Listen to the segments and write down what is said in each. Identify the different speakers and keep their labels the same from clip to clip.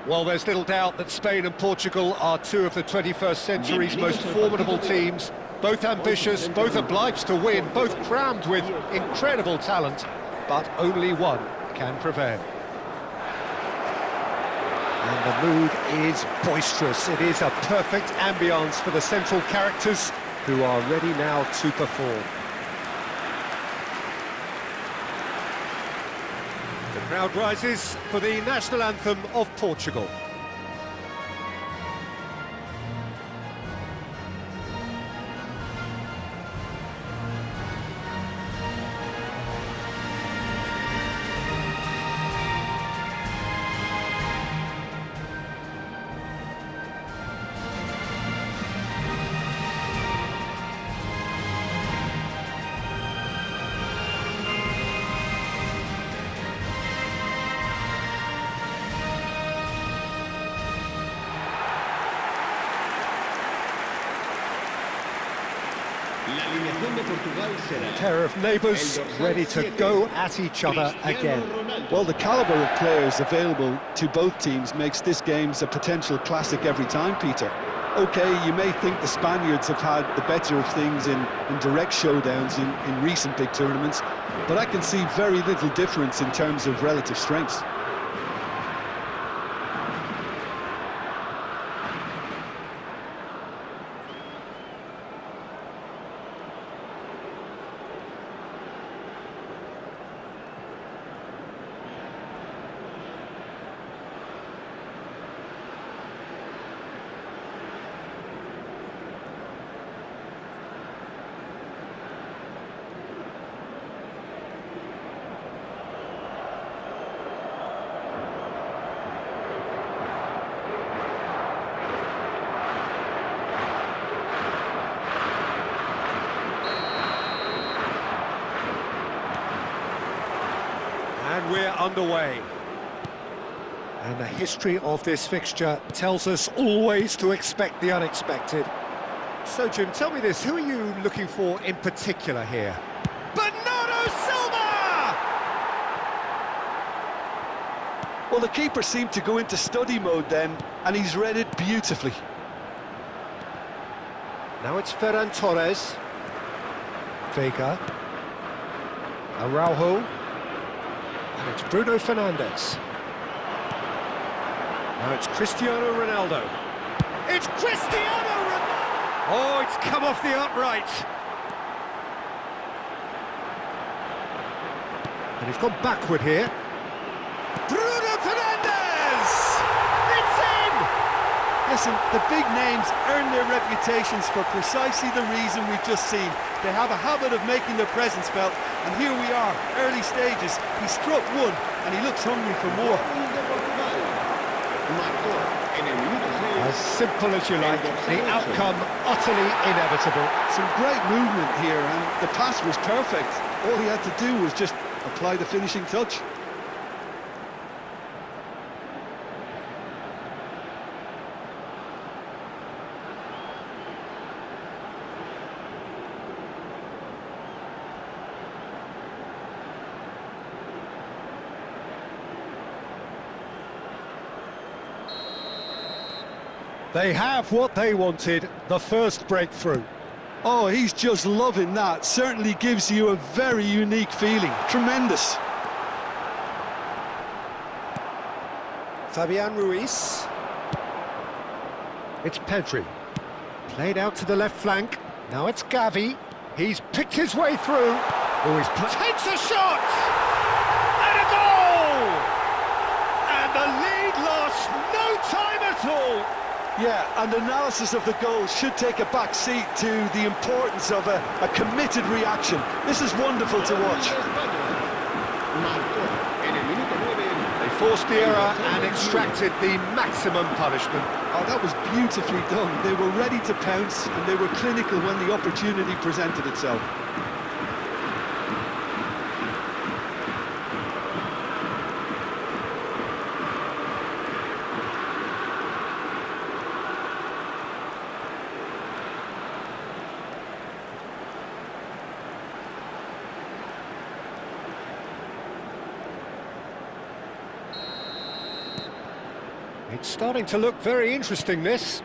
Speaker 1: Well, there's little doubt that Spain and Portugal are two of the 21st century's most formidable teams. Both ambitious, both obliged to win, both crammed with incredible talent, but only one can prevail. And the mood is boisterous. It is a perfect ambience for the central characters who are ready now to perform. The crowd rises for the national anthem of Portugal. A pair of neighbours ready to go at each other again.
Speaker 2: Well, the calibre of players available to both teams makes this game a potential classic every time, Peter. OK, you may think the Spaniards have had the better of things in direct showdowns in recent big tournaments, but I can see very little difference in terms of relative strengths.
Speaker 1: And we're underway. And the history of this fixture tells us always to expect the unexpected. So, Jim, tell me this, who are you looking for in particular here? Bernardo Silva!
Speaker 2: Well, the keeper seemed to go into study mode then, and he's read it beautifully.
Speaker 1: Now it's Ferran Torres. Vega. Araujo. And it's Bruno Fernandes. Now it's Cristiano Ronaldo. It's Cristiano Ronaldo! Oh, it's come off the upright. And he's gone backward here. Bruno Fernandes! It's in!
Speaker 2: Listen, the big names earn their reputations for precisely the reason we've just seen. They have a habit of making their presence felt, and here we are, early stages. He struck one, and he looks hungry for more.
Speaker 1: As simple as you like, the outcome utterly inevitable.
Speaker 2: Some great movement here, and the pass was perfect. All he had to do was just apply the finishing touch.
Speaker 1: They have what they wanted, the first breakthrough.
Speaker 2: Oh, he's just loving that. Certainly gives you a very unique feeling. Tremendous.
Speaker 1: Fabian Ruiz. It's Pedri. Played out to the left flank. Now it's Gavi. He's picked his way through. Oh, he's takes a shot! And a goal! And the lead lost no time at all.
Speaker 2: Yeah, and analysis of the goal should take a back seat to the importance of a committed reaction. This is wonderful to watch.
Speaker 1: They forced the error and extracted the maximum punishment.
Speaker 2: Oh, that was beautifully done. They were ready to pounce, and they were clinical when the opportunity presented itself.
Speaker 1: It's starting to look very interesting, this.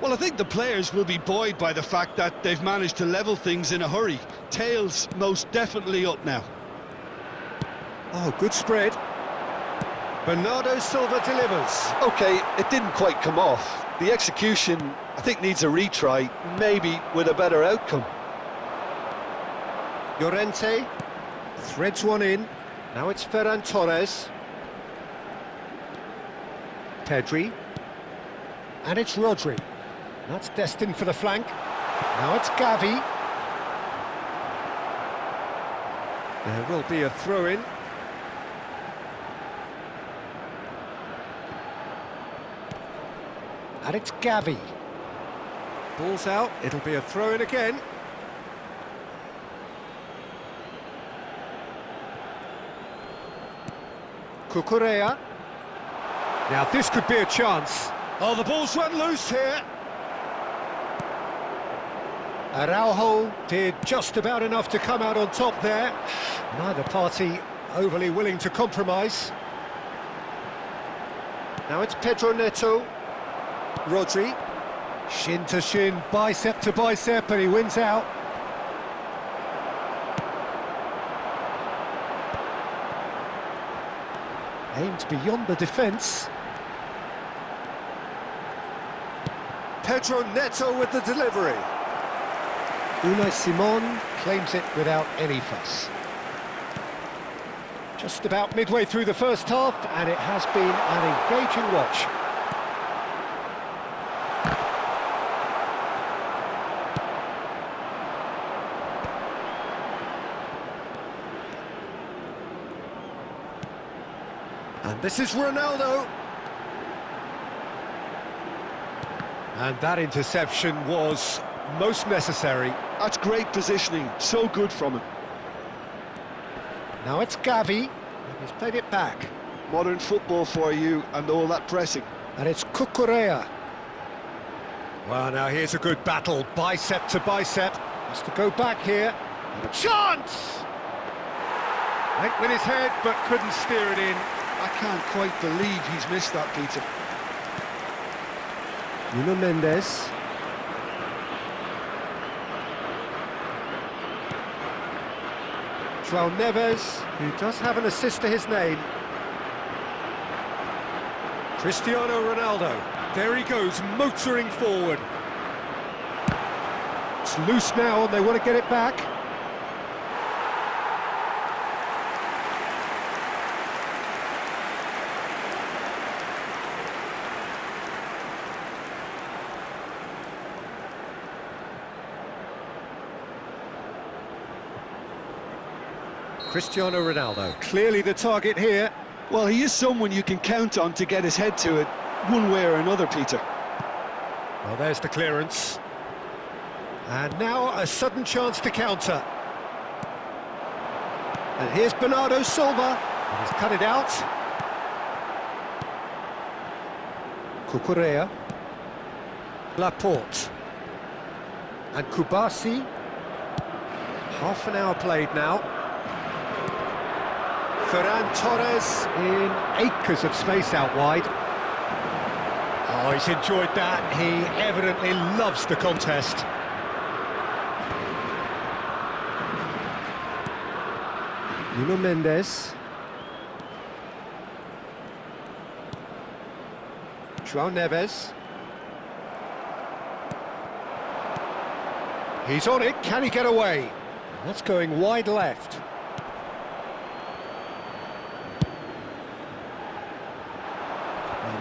Speaker 2: Well, I think the players will be buoyed by the fact that they've managed to level things in a hurry. Tails most definitely up now.
Speaker 1: Oh, good spread. Bernardo Silva delivers.
Speaker 2: OK, it didn't quite come off. The execution, I think, needs a retry, maybe with a better outcome.
Speaker 1: Llorente threads one in. Now it's Ferran Torres. Pedri. And it's Rodri. That's destined for the flank. Now it's Gavi. There will be a throw-in. And it's Gavi. Ball's out, it'll be a throw-in again. Cucurella. Now this could be a chance. Oh, the ball's run loose here. Araujo did just about enough to come out on top there. Neither party overly willing to compromise. Now it's Pedro Neto. Rodri. Shin to shin, bicep to bicep, and he wins out. Aimed beyond the defence. Pedro Neto with the delivery. Unai Simon claims it without any fuss. Just about midway through the first half, and it has been an engaging watch. And this is Ronaldo. And that interception was most necessary.
Speaker 2: That's great positioning, so good from him.
Speaker 1: Now it's Gavi, he's played it back.
Speaker 2: Modern football for you and all that pressing.
Speaker 1: And it's Cucurella. Well, now here's a good battle, bicep to bicep. Has to go back here. And a chance! Went with his head, but couldn't steer it in.
Speaker 2: I can't quite believe he's missed that, Peter.
Speaker 1: Nuno Mendes. João Neves, who does have an assist to his name. Cristiano Ronaldo. There he goes, motoring forward. It's loose now, and they want to get it back. Cristiano Ronaldo, clearly the target here.
Speaker 2: Well, he is someone you can count on to get his head to it, one way or another, Peter.
Speaker 1: Well, there's the clearance. And now a sudden chance to counter. And here's Bernardo Silva. And he's cut it out. Cucurella. Laporte. And Kubasi. Half an hour played now. Ferran Torres in acres of space out wide. Oh, he's enjoyed that. He evidently loves the contest. Nuno Mendes. João Neves. He's on it. Can he get away? That's going wide left.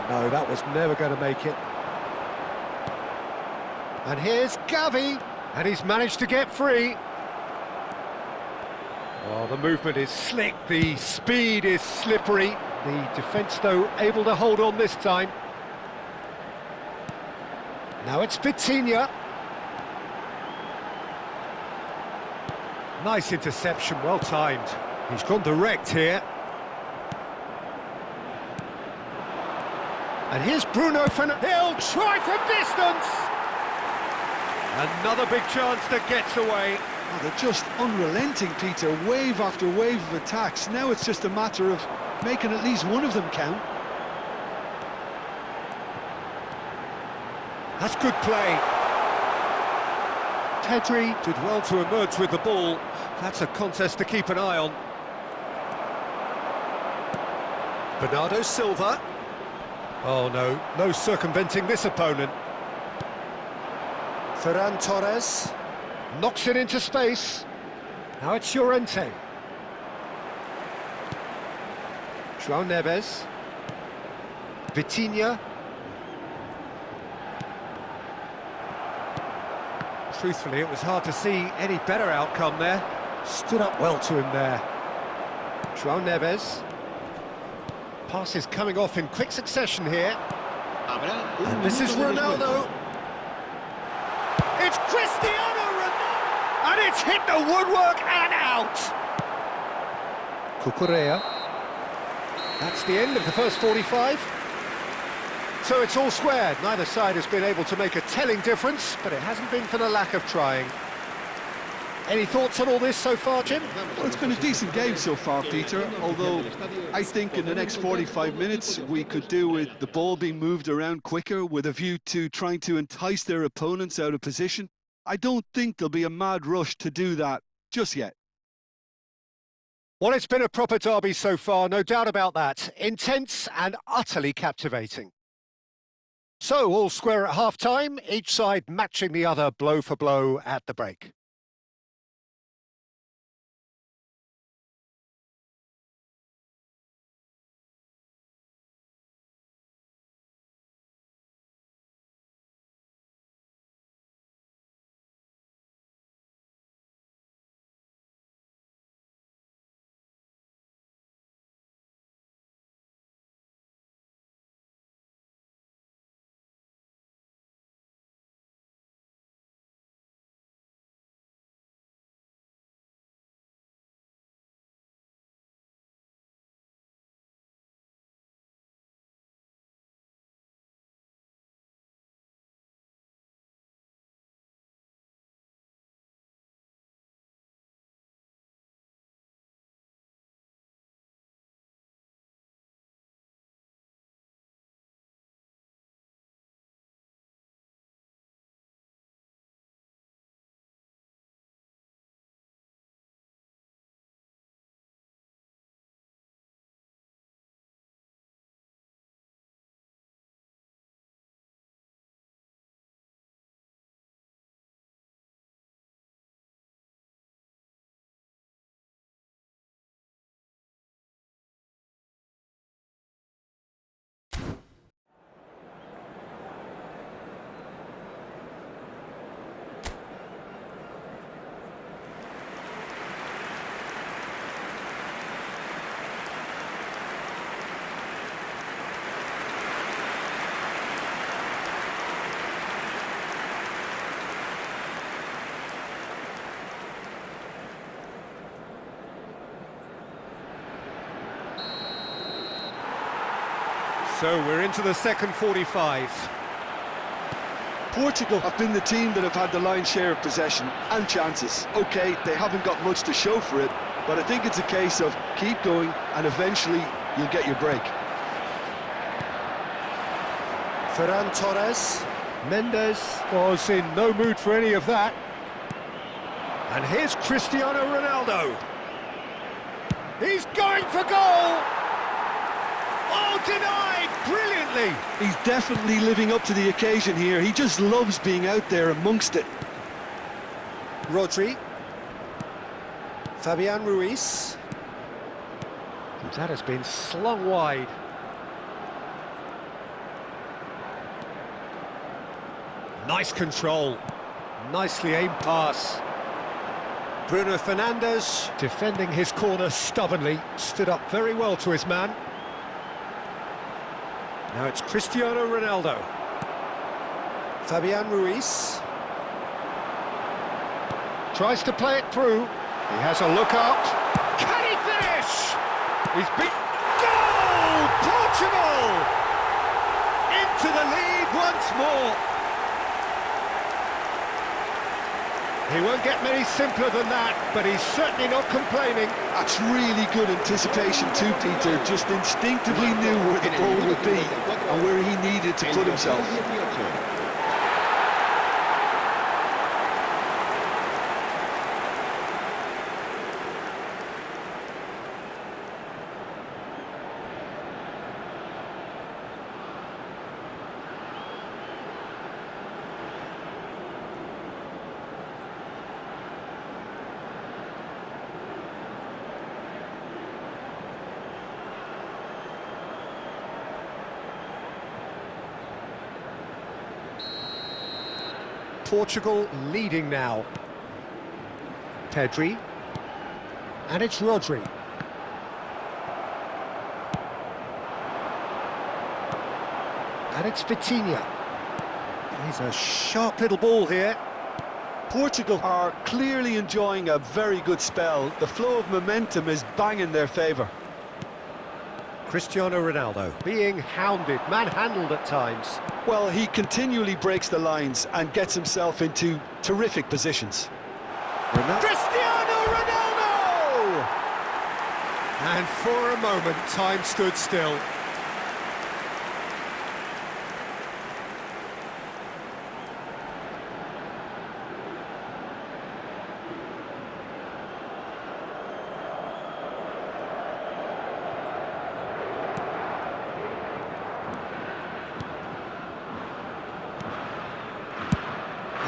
Speaker 1: No, that was never going to make it. And here's Gavi, and he's managed to get free. Oh, the movement is slick, the speed is slippery. The defence, though, able to hold on this time. Now it's Vitinha. Nice interception, well timed. He's gone direct here. And here's Bruno Fernandes. He'll try from distance. Another big chance that gets away.
Speaker 2: Oh, they're just unrelenting, Peter. Wave after wave of attacks. Now it's just a matter of making at least one of them count.
Speaker 1: That's good play. Pedri did well to emerge with the ball. That's a contest to keep an eye on. Bernardo Silva. Oh no, no circumventing this opponent. Ferran Torres knocks it into space. Now it's Llorente. João Neves. Vitinha. Truthfully, it was hard to see any better outcome there. Stood up well to him there. João Neves. Passes coming off in quick succession here. And this is Ronaldo. It's Cristiano Ronaldo! And it's hit the woodwork and out! Cucurella. That's the end of the first 45. So it's all squared. Neither side has been able to make a telling difference, but it hasn't been for the lack of trying. Any thoughts on all this so far, Jim?
Speaker 2: Well, it's been a decent game so far, Peter, although I think in the next 45 minutes we could do with the ball being moved around quicker with a view to trying to entice their opponents out of position. I don't think there'll be a mad rush to do that just yet.
Speaker 1: Well, it's been a proper derby so far, no doubt about that. Intense and utterly captivating. So, all square at half-time, each side matching the other blow for blow at the break. So we're into the second 45.
Speaker 2: Portugal have been the team that have had the lion's share of possession and chances. OK, they haven't got much to show for it, but I think it's a case of keep going and eventually you'll get your break.
Speaker 1: Ferran Torres. Mendes was in no mood for any of that. And here's Cristiano Ronaldo. He's going for goal! Oh, denied brilliantly!
Speaker 2: He's definitely living up to the occasion here. He just loves being out there amongst it.
Speaker 1: Rodri. Fabian Ruiz. That has been slung wide. Nice control. Nicely aimed pass. Bruno Fernandes, defending his corner stubbornly, stood up very well to his man. Now it's Cristiano Ronaldo. Fabian Ruiz. Tries to play it through. He has a look up. Can he finish? He's beat. Goal! Portugal! Into the lead once more. He won't get many simpler than that, but he's certainly not complaining.
Speaker 2: That's really good anticipation too, Peter. Just instinctively knew where the ball would be and where he needed to put himself.
Speaker 1: Portugal leading now. Pedri. And it's Rodri. And it's Vitinha. He's a sharp little ball here.
Speaker 2: Portugal are clearly enjoying a very good spell. The flow of momentum is bang in their favour.
Speaker 1: Cristiano Ronaldo being hounded, manhandled at times.
Speaker 2: Well, he continually breaks the lines and gets himself into terrific positions.
Speaker 1: Cristiano Ronaldo! And for a moment, time stood still.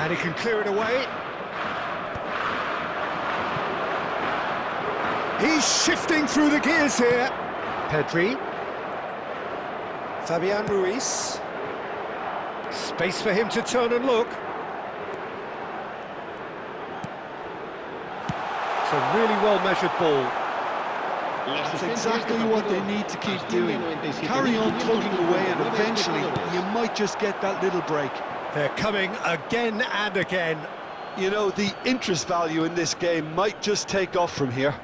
Speaker 1: And he can clear it away. He's shifting through the gears here. Pedri. Fabian Ruiz. Space for him to turn and look. It's a really well-measured ball.
Speaker 2: That's exactly what they need to keep doing. Carry on tugging away and eventually you might just get that little break.
Speaker 1: They're coming again and again.
Speaker 2: You know, the interest value in this game might just take off from here.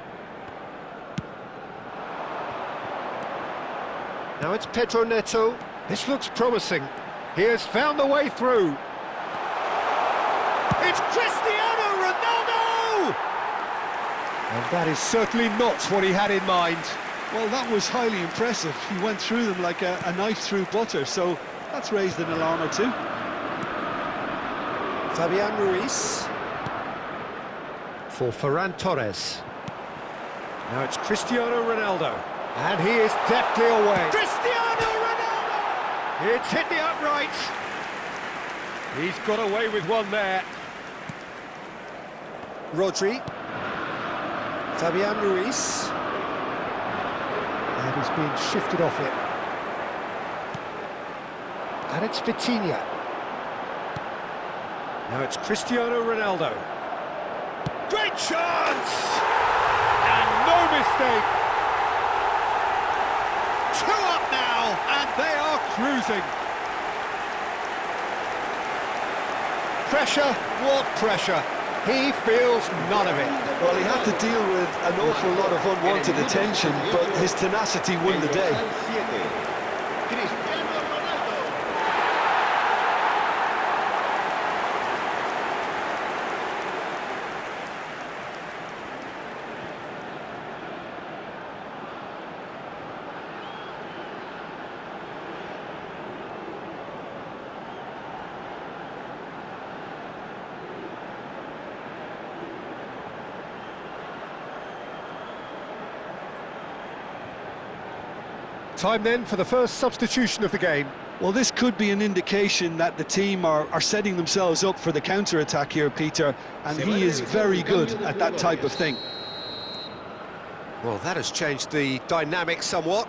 Speaker 1: Now it's Pedro Neto. This looks promising. He has found the way through. It's Cristiano Ronaldo! And that is certainly not what he had in mind.
Speaker 2: Well, that was highly impressive. He went through them like a knife through butter, so that's raised an alarm or two.
Speaker 1: Fabian Ruiz. For Ferran Torres. Now it's Cristiano Ronaldo. And he is deftly away. Cristiano Ronaldo! It's hit the upright. He's got away with one there. Rodri. Fabian Ruiz. And he's being shifted off it. And it's Vitinha. Now it's Cristiano Ronaldo. Great chance! And no mistake! 2 up now, and they are cruising. Pressure, what pressure? He feels none of it.
Speaker 2: Well, he had to deal with an awful lot of unwanted attention, but his tenacity won the day.
Speaker 1: Time then for the first substitution of the game.
Speaker 2: Well, this could be an indication that the team are setting themselves up for the counter-attack here, Peter, and he is very good at that type of thing.
Speaker 1: Well, that has changed the dynamic somewhat.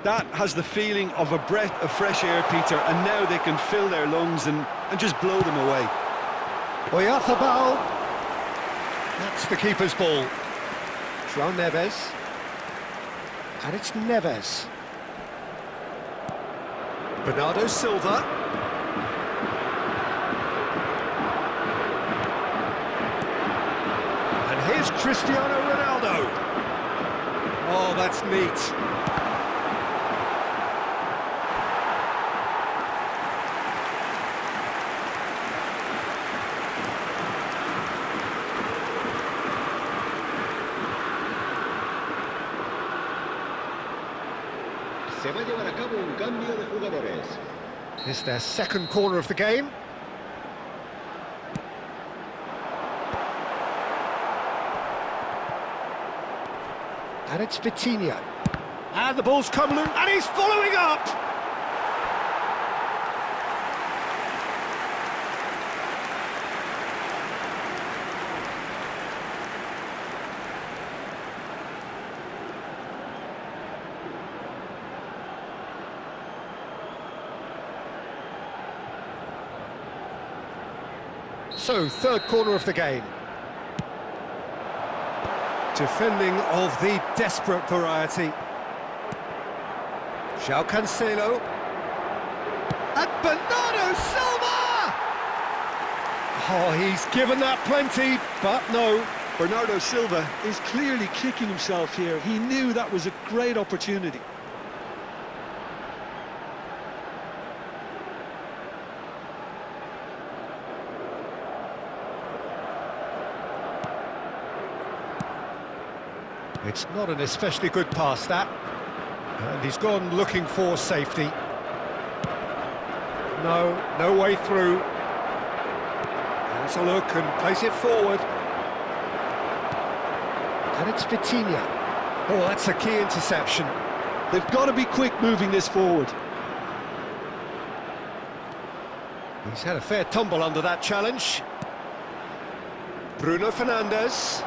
Speaker 2: That has the feeling of a breath of fresh air, Peter, and now they can fill their lungs and just blow them away.
Speaker 1: Oyarzabal. That's the keeper's ball. João Neves. And it's Neves. Bernardo Silva. And here's Cristiano Ronaldo. Oh, that's neat.
Speaker 3: Se va a llevar a cabo un cambio de jugadores.
Speaker 1: It's their second corner of the game. And it's Vitinha. And the ball's come loose, and he's following up! So, third corner of the game. Defending of the desperate variety. João Cancelo. And Bernardo Silva! Oh, he's given that plenty, but no.
Speaker 2: Bernardo Silva is clearly kicking himself here. He knew that was a great opportunity.
Speaker 1: It's not an especially good pass, that. And he's gone looking for safety. No way through. Has a look and plays it forward. And it's Vitinha. Oh, that's a key interception.
Speaker 2: They've got to be quick moving this forward.
Speaker 1: He's had a fair tumble under that challenge. Bruno Fernandes.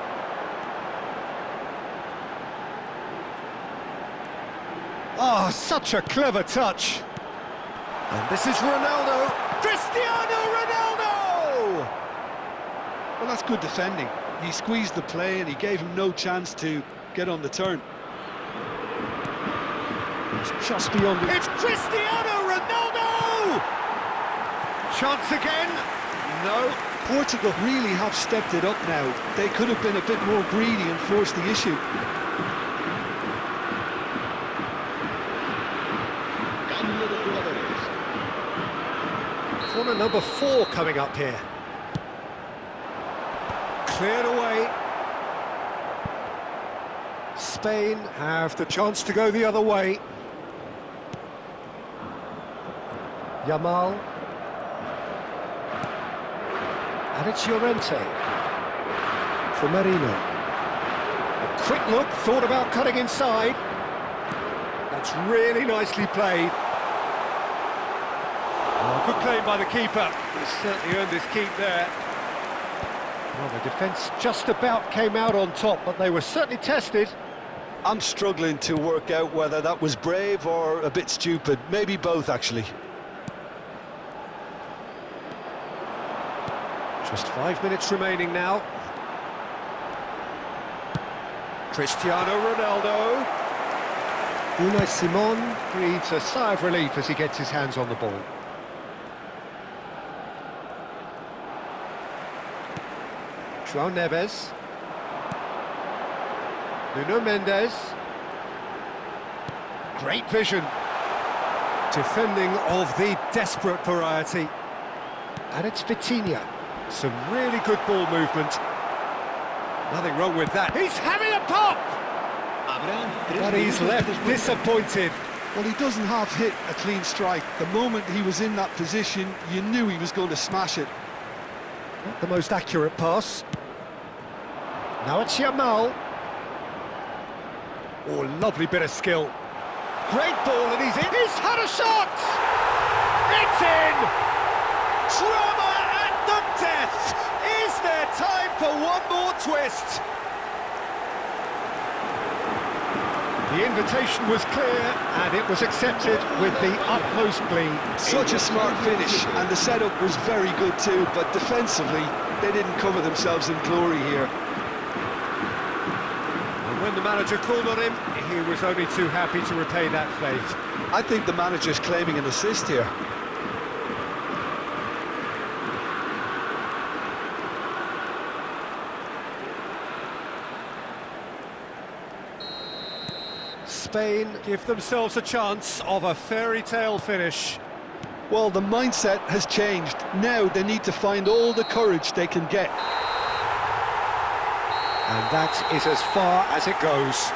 Speaker 1: Oh, such a clever touch. And this is Ronaldo. Cristiano Ronaldo!
Speaker 2: Well, that's good defending. He squeezed the play and he gave him no chance to get on the turn.
Speaker 1: It's just beyond it. It's Cristiano Ronaldo! Chance again. No.
Speaker 2: Portugal really have stepped it up now. They could have been a bit more greedy and forced the issue.
Speaker 3: Cambio de jugadores.
Speaker 1: Corner number 4 coming up here. Cleared away. Spain have the chance to go the other way. Yamal. And it's Llorente. For Marino. A quick look, thought about cutting inside. That's really nicely played. Oh, good claim by the keeper. He's certainly earned his keep there. Well, the defence just about came out on top, but they were certainly tested.
Speaker 2: I'm struggling to work out whether that was brave or a bit stupid. Maybe both, actually.
Speaker 1: Just 5 minutes remaining now. Cristiano Ronaldo. Unai Simon breathes a sigh of relief as he gets his hands on the ball. João Neves. Nuno Mendes. Great vision. Defending of the desperate variety. And it's Vitinha. Some really good ball movement. Nothing wrong with that. He's having a pop! But he's left disappointed.
Speaker 2: Well, he doesn't have hit a clean strike. The moment he was in that position, you knew he was going to smash it.
Speaker 1: Not the most accurate pass. Now it's Yamal. Oh, lovely bit of skill. Great ball, and he's in. He's had a shot! It's in! Drama at the death! Is there time for one more twist? The invitation was clear, and it was accepted with the utmost glee.
Speaker 2: Such a smart finish, and the setup was very good too, but defensively, they didn't cover themselves in glory here.
Speaker 1: And when the manager called on him, he was only too happy to repay that faith.
Speaker 2: I think the manager's claiming an assist here.
Speaker 1: Spain give themselves a chance of a fairy tale finish.
Speaker 2: Well, the mindset has changed. Now they need to find all the courage they can get.
Speaker 1: And that is as far as it goes.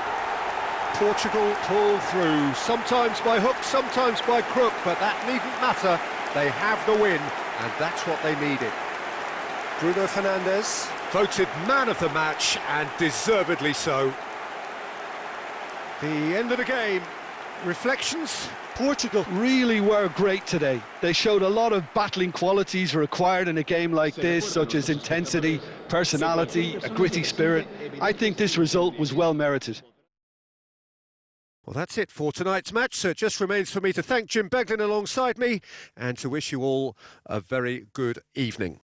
Speaker 1: Portugal pull through, sometimes by hook, sometimes by crook, but that needn't matter. They have the win, and that's what they needed. Bruno Fernandes, voted man of the match, and deservedly so. The end of the game. Reflections?
Speaker 2: Portugal really were great today. They showed a lot of battling qualities required in a game like this, such as intensity, personality, a gritty spirit. I think this result was well merited.
Speaker 1: Well, that's it for tonight's match, so it just remains for me to thank Jim Beglin alongside me and to wish you all a very good evening.